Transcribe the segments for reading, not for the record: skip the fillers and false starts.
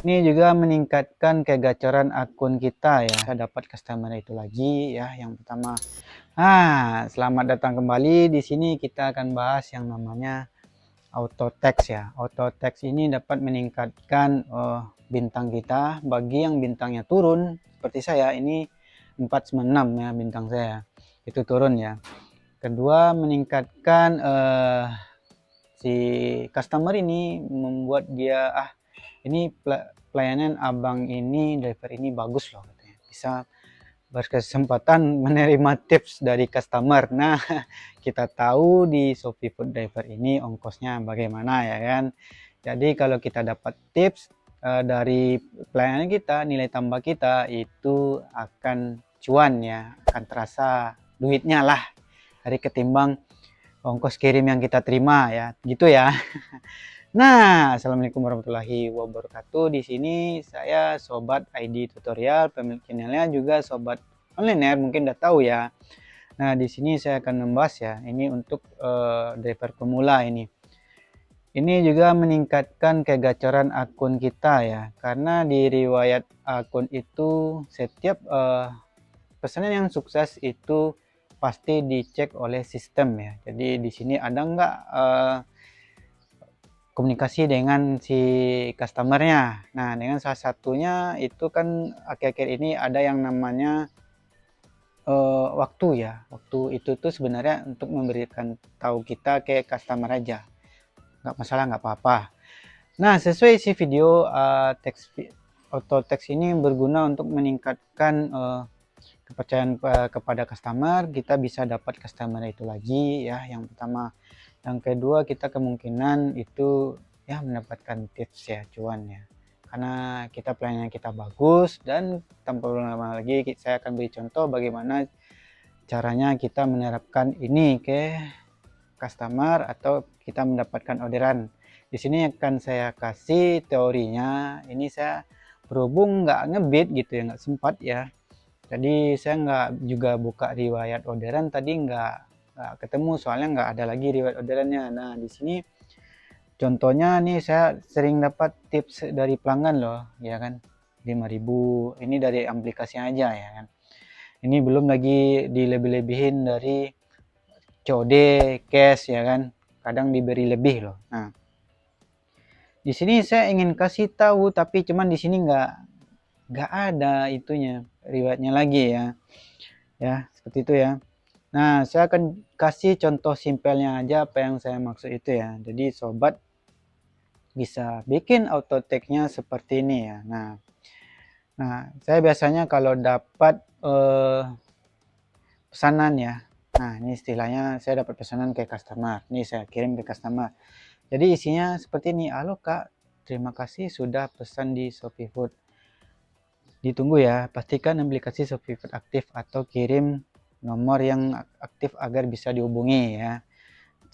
Ini juga meningkatkan kegacoran akun kita ya. Kita dapat customer itu lagi ya. Yang pertama, selamat datang kembali. Di sini kita akan bahas yang namanya auto text ya. Auto text ini dapat meningkatkan bintang kita. Bagi yang bintangnya turun, seperti saya ini 496 ya bintang saya. Itu turun ya. Kedua, meningkatkan si customer ini, membuat dia ini pelayanan abang ini, driver ini bagus loh katanya, bisa berkesempatan menerima tips dari customer. Nah, kita tahu di Shopee Food Driver ini ongkosnya bagaimana ya kan. Jadi kalau kita dapat tips dari pelayanan kita, nilai tambah kita itu akan cuan ya, akan terasa duitnya lah dari ketimbang ongkos kirim yang kita terima ya, gitu ya. Nah, assalamualaikum warahmatullahi wabarakatuh. Di sini saya Sobat ID Tutorial, pemilik channelnya juga Sobat Online, mungkin udah tahu ya. Nah, di sini saya akan membahas ya, ini untuk driver pemula ini. Ini juga meningkatkan kegacoran akun kita ya, karena di riwayat akun itu setiap pesanan yang sukses itu pasti dicek oleh sistem ya. Jadi di sini ada nggak komunikasi dengan si customernya. Nah, dengan salah satunya itu kan akhir-akhir ini ada yang namanya waktu ya. Waktu itu tuh sebenarnya untuk memberikan tahu kita ke customer aja. Nggak masalah, nggak apa-apa. Nah, sesuai isi video, auto text ini berguna untuk meningkatkan kepercayaan kepada customer. Kita bisa dapat customer itu lagi ya, yang pertama. Yang kedua, kita kemungkinan itu ya mendapatkan tips ya, cuan ya, karena kita pelayanan kita bagus. Dan tanpa lama lagi saya akan beri contoh bagaimana caranya kita menerapkan ini ke customer atau kita mendapatkan orderan. Di sini akan saya kasih teorinya. Ini saya berhubung nggak ngebit gitu ya, nggak sempat ya, jadi saya nggak juga buka riwayat orderan tadi, nggak ketemu, soalnya nggak ada lagi riwayat orderannya. Nah, di sini contohnya nih, saya sering dapat tips dari pelanggan loh ya kan, 5.000 ini dari aplikasinya aja ya kan. Ini belum lagi dilebih-lebihin dari COD, cash ya kan, kadang diberi lebih loh. Nah, di sini saya ingin kasih tahu, tapi cuman di sini nggak ada itunya riwayatnya lagi ya. Ya, seperti itu ya. Nah, saya akan kasih contoh simpelnya aja apa yang saya maksud itu ya. Jadi sobat bisa bikin auto tag-nya seperti ini ya. Nah, saya biasanya kalau dapat pesanan ya. Nah, ini istilahnya saya dapat pesanan ke customer. Ini saya kirim ke customer. Jadi isinya seperti ini. Halo Kak, terima kasih sudah pesan di Shopee Food. Ditunggu ya, pastikan aplikasi Shopee Food aktif atau kirim nomor yang aktif agar bisa dihubungi ya.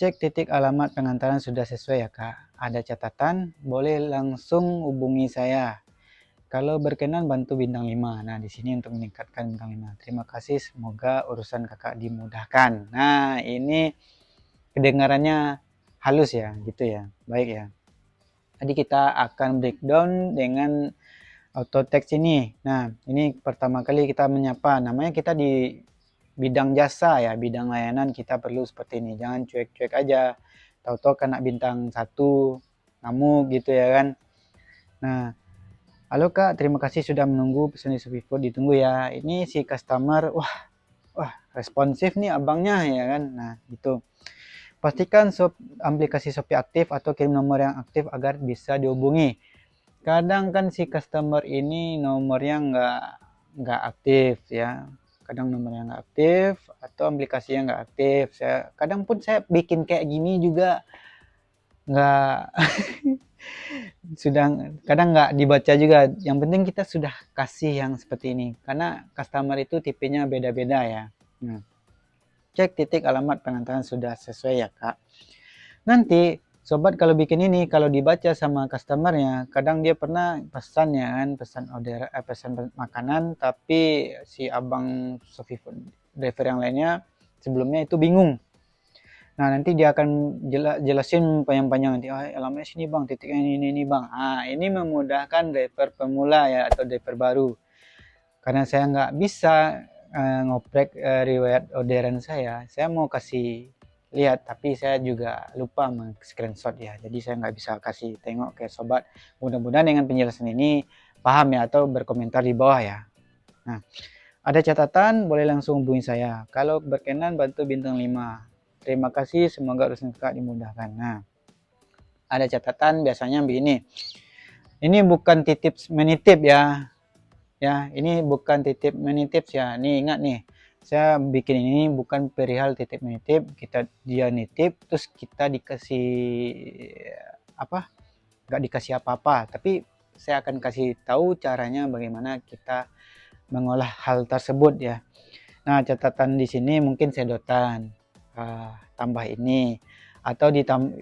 Cek titik alamat pengantaran sudah sesuai ya Kak. Ada catatan, boleh langsung hubungi saya. Kalau berkenan bantu bintang 5. Nah, di sini untuk meningkatkan bintang 5. Terima kasih, semoga urusan Kakak dimudahkan. Nah, ini kedengarannya halus ya, gitu ya. Baik ya. Tadi kita akan breakdown dengan auto text ini. Nah, ini pertama kali kita menyapa. Namanya kita di bidang jasa ya, bidang layanan, kita perlu seperti ini. Jangan cuek-cuek aja, tahu-tahu kena bintang 1 ngamuk gitu ya kan. Nah, halo Kak, terima kasih sudah menunggu pesan di Shopee Food, ditunggu ya. Ini si customer, wah responsif nih abangnya ya kan. Nah, gitu. Pastikan aplikasi Shopee aktif atau kirim nomor yang aktif agar bisa dihubungi. Kadang kan si customer ini nomornya nggak aktif ya, kadang nomornya nggak aktif atau aplikasinya nggak aktif. Kadang pun saya bikin kayak gini juga nggak sudah, kadang nggak dibaca juga. Yang penting kita sudah kasih yang seperti ini, karena customer itu tipenya beda-beda ya. Nah, cek titik alamat pengantaran sudah sesuai ya Kak. Nanti sobat kalau bikin ini, kalau dibaca sama customernya, kadang dia pernah pesan ya kan, pesan makanan, tapi si abang Shopee Food driver yang lainnya sebelumnya itu bingung. Nah, nanti dia akan jelasin panjang-panjang nanti, oh, alamatnya sini bang, titiknya ini bang. Ini memudahkan driver pemula ya, atau driver baru. Karena saya nggak bisa ngoprek riwayat orderan saya mau kasih lihat, tapi saya juga lupa screenshot ya, jadi saya nggak bisa kasih tengok ke sobat. Mudah-mudahan dengan penjelasan ini paham ya, atau berkomentar di bawah ya. Nah, ada catatan, boleh langsung hubungi saya. Kalau berkenan bantu bintang 5. Terima kasih, semoga urusan kakak dimudahkan. Nah, ada catatan biasanya begini. Ini bukan titip menitip ya. Ya, ini bukan titip menitip ya. Nih ingat nih, saya bikin ini bukan perihal titip menitip. Dia nitip terus kita dikasih apa? Gak dikasih apa-apa, tapi saya akan kasih tahu caranya bagaimana kita mengolah hal tersebut ya. Nah, catatan di sini mungkin sedotan tambah ini, atau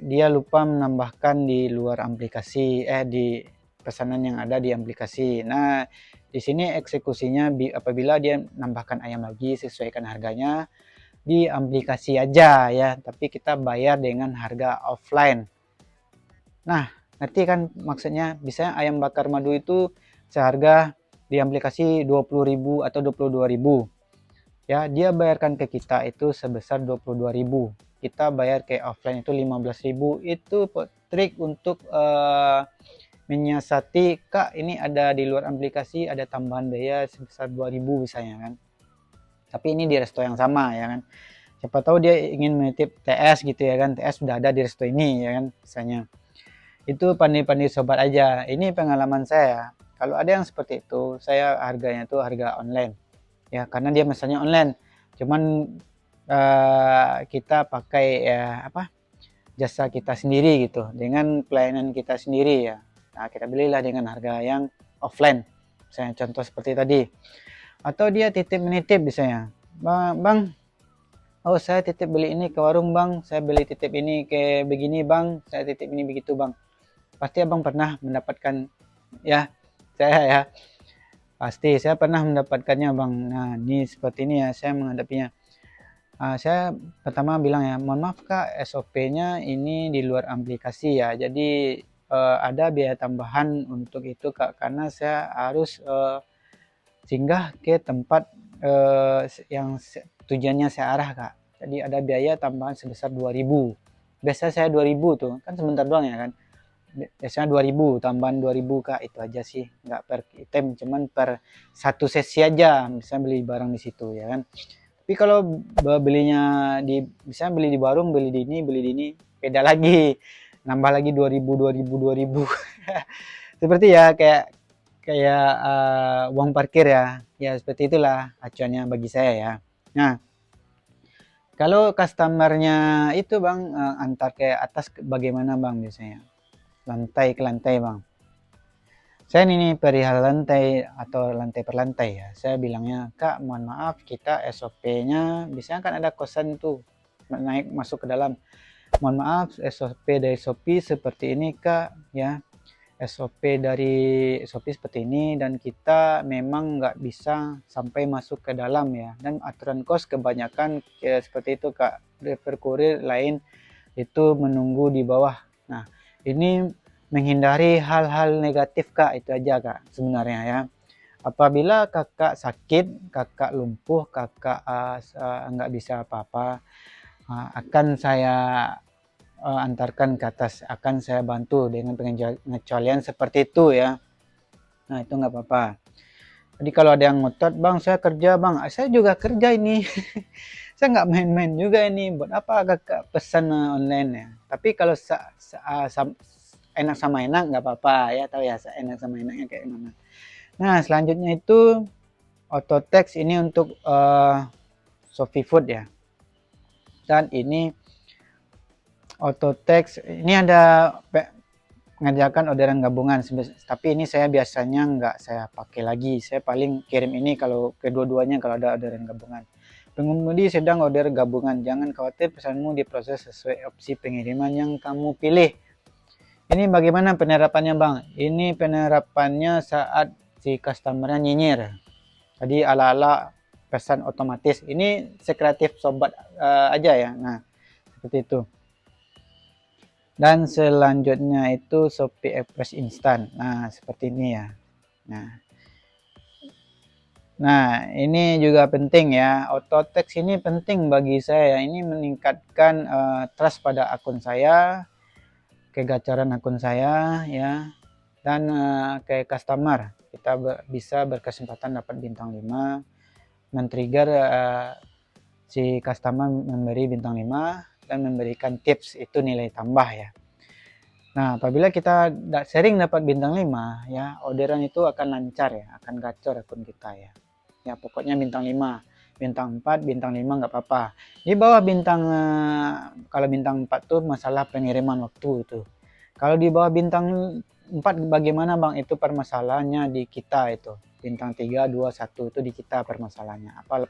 dia lupa menambahkan di luar aplikasi, di pesanan yang ada di aplikasi. Nah, di sini eksekusinya apabila dia nambahkan ayam lagi, sesuaikan harganya di aplikasi aja ya, tapi kita bayar dengan harga offline. Nah, ngerti kan maksudnya? Bisa ayam bakar madu itu seharga di aplikasi 20.000 atau 22.000. Ya, dia bayarkan ke kita itu sebesar 22.000. Kita bayar ke offline itu 15.000. Itu trik untuk menyiasati, kak ini ada di luar aplikasi ada tambahan biaya sebesar 2.000 misalnya kan. Tapi ini di resto yang sama ya kan. Siapa tahu dia ingin menitip TS gitu ya kan. TS sudah ada di resto ini ya kan misalnya. Itu pandai-pandai sobat aja. Ini pengalaman saya. Kalau ada yang seperti itu, saya harganya itu harga online. Ya, karena dia misalnya online, cuman kita pakai jasa kita sendiri gitu, dengan pelayanan kita sendiri ya. Nah, kita belilah dengan harga yang offline, misalnya contoh seperti tadi. Atau dia titip menitip misalnya, bang, oh saya titip beli ini ke warung bang, saya beli titip ini ke begini bang, saya titip ini begitu bang. Pasti abang pernah mendapatkan ya, saya ya. Pasti saya pernah mendapatkannya bang. Nah, ini seperti ini ya saya menghadapinya. Saya pertama bilang ya, mohon maaf kak, SOP-nya ini di luar aplikasi ya. Jadi ada biaya tambahan untuk itu kak, karena saya harus singgah ke tempat yang tujuannya saya arah kak. Jadi ada biaya tambahan sebesar 2.000. Biasa saya 2.000 tuh, kan sebentar doang ya kan. Biasanya 2.000, tambahan 2.000 kak, itu aja sih, nggak per item, cuman per satu sesi aja, bisa beli barang di situ ya kan. Tapi kalau belinya bisa beli di warung, beli di ini beda lagi, nambah lagi 2.000 seperti ya kayak uang parkir ya seperti itulah acuannya bagi saya ya. Nah, kalau customernya itu bang antar ke atas bagaimana bang biasanya? Lantai ke lantai bang. Saya ini perihal lantai atau lantai per lantai ya. Saya bilangnya, kak mohon maaf kita SOP-nya, biasanya kan ada kosan tuh naik masuk ke dalam. Mohon maaf SOP dari Shopee seperti ini kak ya. SOP dari Shopee seperti ini dan kita memang nggak bisa sampai masuk ke dalam ya. Dan aturan kos kebanyakan ya, seperti itu kak. Driver kurir lain itu menunggu di bawah. Nah, ini menghindari hal-hal negatif kak, itu aja kak sebenarnya ya. Apabila kakak sakit, kakak lumpuh, kakak nggak bisa apa-apa, akan saya antarkan ke atas, akan saya bantu dengan pengecualian seperti itu ya. Nah, itu nggak apa-apa. Jadi kalau ada yang ngotot, bang saya kerja bang, saya juga kerja ini. Saya nggak main-main juga ini, buat apa kakak pesan online ya. Tapi kalau enak sama enak nggak apa-apa ya, tahu ya enak sama enaknya kayak gimana. Nah, selanjutnya itu auto text ini untuk Shopee Food ya. Dan ini auto text ini ada mengerjakan orderan gabungan, tapi ini saya biasanya nggak saya pakai lagi. Saya paling kirim ini kalau kedua-duanya kalau ada orderan gabungan. Pengemudi sedang order gabungan, jangan khawatir pesanmu diproses sesuai opsi pengiriman yang kamu pilih. Ini bagaimana penerapannya bang? Ini penerapannya saat si customernya nyinyir. Jadi ala-ala pesan otomatis. Ini sekreatif sobat aja ya. Nah, seperti itu. Dan selanjutnya itu Shopee Express Instan. Nah, seperti ini ya. Nah, ini juga penting ya. Auto text ini penting bagi saya. Ini meningkatkan trust pada akun saya, kegacaran akun saya ya, dan ke customer. Kita bisa berkesempatan dapat bintang 5, men-trigger si customer memberi bintang 5 dan memberikan tips, itu nilai tambah ya. Nah, apabila kita sering dapat bintang 5 ya, orderan itu akan lancar ya, akan gacor akun kita ya. Ya pokoknya bintang 5, bintang 4, bintang 5 nggak apa-apa. Di bawah bintang kalau bintang 4 tuh masalah pengiriman waktu itu. Kalau di bawah bintang 4 bagaimana Bang? Itu permasalahannya di kita itu. Bintang 3, 2, 1 itu di kita permasalahannya. Apa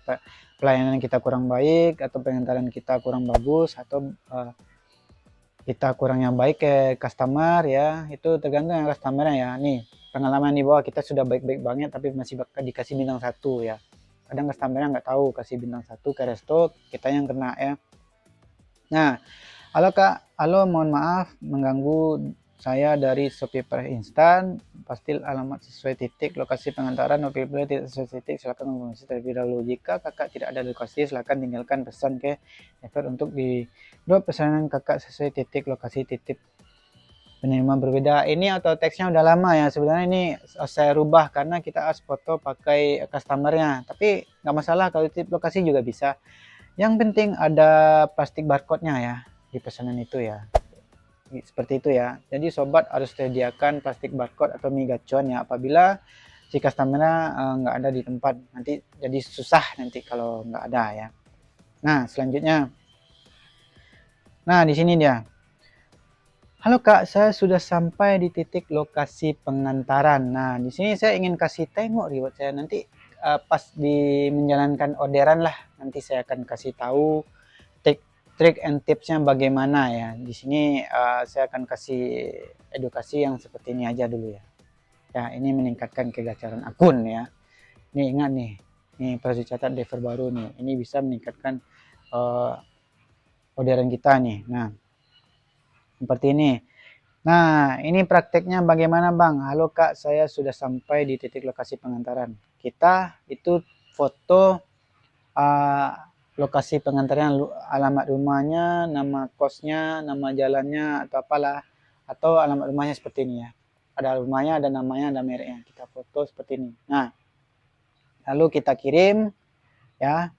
pelayanan kita kurang baik, atau pengantaran kita kurang bagus, atau kita kurang yang baik ke customer ya. Itu tergantung yang customernya ya. Nih, pengalaman di bawah kita sudah baik-baik banget tapi masih dikasih bintang 1 ya. Kadang customernya nggak tahu kasih bintang 1 ke resto, kita yang kena ya. Nah, halo Kak, halo, mohon maaf mengganggu saya dari Shopee Express Instan. Pasti alamat sesuai titik, lokasi pengantaran apabila tidak sesuai titik silakan menghubungi terlebih dahulu. Jika kakak tidak ada lokasi silakan tinggalkan pesan ke driver untuk di drop pesanan kakak sesuai titik lokasi titik penerima berbeda. Ini auto teksnya udah lama ya, sebenarnya ini saya rubah karena kita harus foto pakai customernya, tapi nggak masalah kalau titik lokasi juga bisa. Yang penting ada plastik barcode-nya ya di pesanan itu ya, seperti itu ya. Jadi sobat harus sediakan plastik barcode atau migacon ya, apabila si customernya nggak ada di tempat, nanti jadi susah nanti kalau nggak ada ya. Nah selanjutnya, nah di sini dia. Halo Kak, saya sudah sampai di titik lokasi pengantaran. Nah, di sini saya ingin kasih tengok reward saya nanti pas di menjalankan orderan lah. Nanti saya akan kasih tahu trik and tipsnya bagaimana ya. Di sini saya akan kasih edukasi yang seperti ini aja dulu ya. Ya, ini meningkatkan kegacaran akun ya. Ini ingat nih, ini perlu dicatat driver baru nih. Ini bisa meningkatkan orderan kita nih. Nah, seperti ini. Nah, ini prakteknya bagaimana Bang? Halo Kak, saya sudah sampai di titik lokasi pengantaran. Kita itu foto lokasi pengantaran, alamat rumahnya, nama kosnya, nama jalannya, atau apalah. Atau alamat rumahnya seperti ini ya. Ada rumahnya, ada namanya, ada mereknya. Kita foto seperti ini. Nah, lalu kita kirim ya.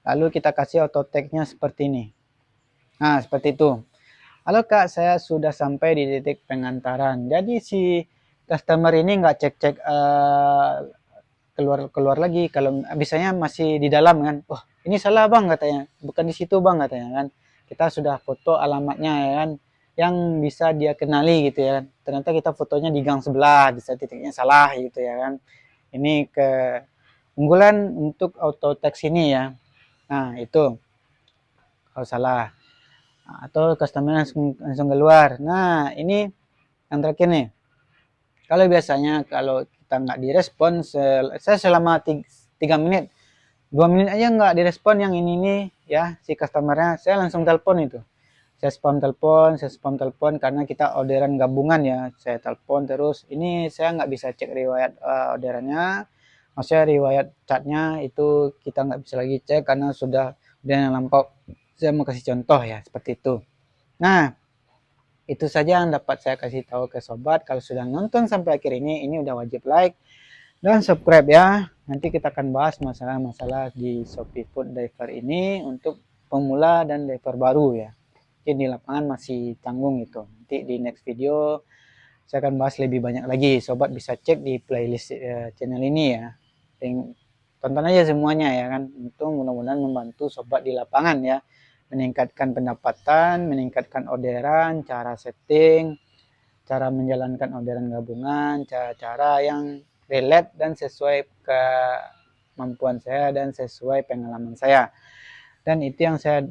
Lalu kita kasih auto tag-nya seperti ini. Nah, seperti itu. Halo Kak, saya sudah sampai di titik pengantaran. Jadi si customer ini nggak cek-cek keluar lagi. Kalau biasanya masih di dalam kan, wah ini salah Bang katanya, bukan di situ Bang katanya kan. Kita sudah foto alamatnya ya kan, yang bisa dia kenali gitu ya kan. Ternyata kita fotonya di gang sebelah, bisa titiknya salah gitu ya kan. Ini keunggulan untuk auto text ini ya. Nah itu kalau salah. Atau customer langsung keluar. Nah ini yang terakhir nih, kalau biasanya kalau kita nggak direspon, saya selama 3 menit 2 menit aja nggak direspon yang ini nih ya si customernya, saya langsung telepon itu, saya spam telepon karena kita orderan gabungan ya, saya telepon terus. Ini saya nggak bisa cek riwayat orderannya, maksudnya riwayat chatnya itu kita nggak bisa lagi cek karena sudah yang lampau. Saya mau kasih contoh ya seperti itu. Nah itu saja yang dapat saya kasih tahu ke sobat. Kalau sudah nonton sampai akhir ini udah wajib like dan subscribe ya. Nanti kita akan bahas masalah-masalah di Shopee Food Driver ini untuk pemula dan driver baru ya. Mungkin di lapangan masih tanggung itu. Nanti di next video saya akan bahas lebih banyak lagi. Sobat bisa cek di playlist channel ini ya. Tonton aja semuanya ya kan. Itu mudah-mudahan membantu sobat di lapangan ya. Meningkatkan pendapatan, meningkatkan orderan, cara setting, cara menjalankan orderan gabungan, cara-cara yang relate dan sesuai kemampuan saya dan sesuai pengalaman saya. Dan itu yang saya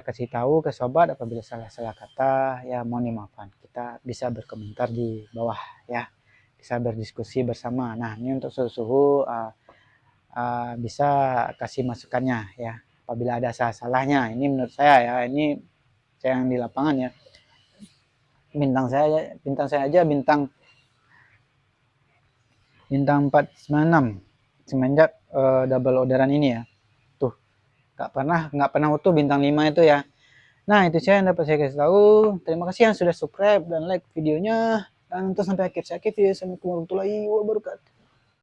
kasih tahu ke sobat. Apabila salah-salah kata ya mohon dimaafkan. Kita bisa berkomentar di bawah ya, bisa berdiskusi bersama. Nah ini untuk suhu-suhu bisa kasih masukannya ya apabila ada salah-salahnya. Ini menurut saya ya, ini saya yang di lapangan ya. Bintang saya aja bintang 496 semenjak double orderan ini ya. Tuh, nggak pernah utuh bintang 5 itu ya. Nah, itu saya yang dapat saya kasih tahu. Terima kasih yang sudah subscribe dan like videonya. Dan nonton sampai akhir. Saya akhir video. Assalamualaikum warahmatullahi wabarakatuh.